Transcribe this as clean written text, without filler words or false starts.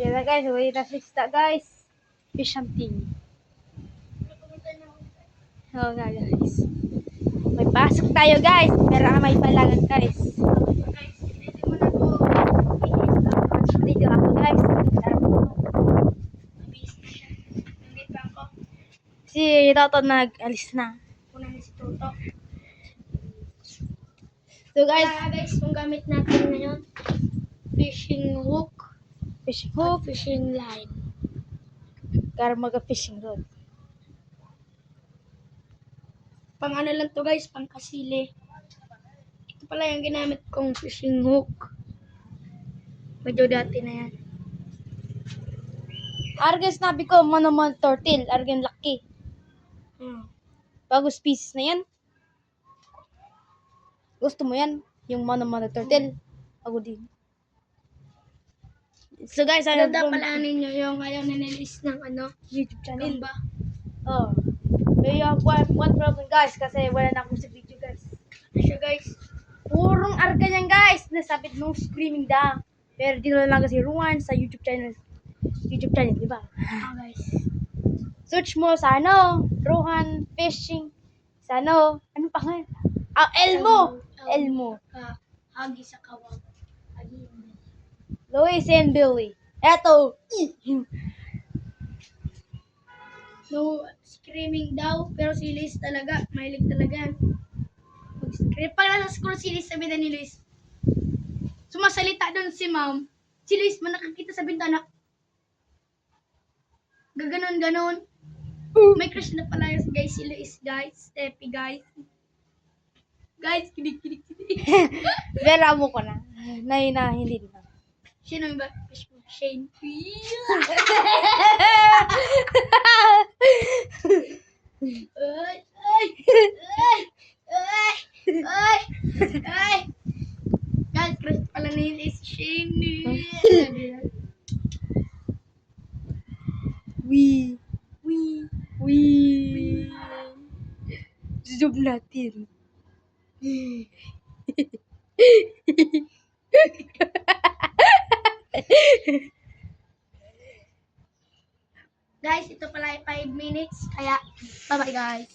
Yan na guys, uwi na sista guys. Fish hunting. Oo nga guys. May pasok tayo guys. Pero may palangan guys. Dito ako guys. Si Toto nag-alis na. Una na si Toto. So guys, Guys, kung gamit natin ngayon, fishing hook, fishing hook. fishing line. Para mag-fishing rod. Pang ano lang to guys, pang kasili. Ito pala yung ginamit kong fishing hook. Medyo dati na yan. Argan sinabi ko, monomono turtle. Argan laki. Bago species na yan. Gusto mo yan? Yung monomono turtle. Ako din. So guys, Ganda pala ninyo yung ayaw nanilis ng ano, YouTube channel. gamba. Oh. May one problem guys kasi wala na akong sa video guys. Ano siya guys? Purong argan yan guys. Nasabit no screaming da. Pero dito lang kasi Ruan sa YouTube channel. YouTube channel, di ba? Guys. Search mo sa ano, Rohan Fishing. Sa ano pa nga? Elmo. Elmo. Hagi sa kawang. Hagi. Lois and Billy. Eto. No screaming daw, pero si Liz talaga, mahilig talaga yan. Mag-scream. Pag nasa school si Liz, sabi na ni Liz, sumasalita doon si ma'am. Si Liz, nakakita sa bintana. Gaganon-ganon. May crush na pala yung guys, si Liz, guys. Steffi, guys. Guys, kinig. Vera mo ko na. Hindi na. Sino yung ba? Shane. Ay! Guys, crush pala ni Liz, Shane. Wee. Zoom natin. Guys, ito pala ay 5 minutes. Kaya, bye-bye guys.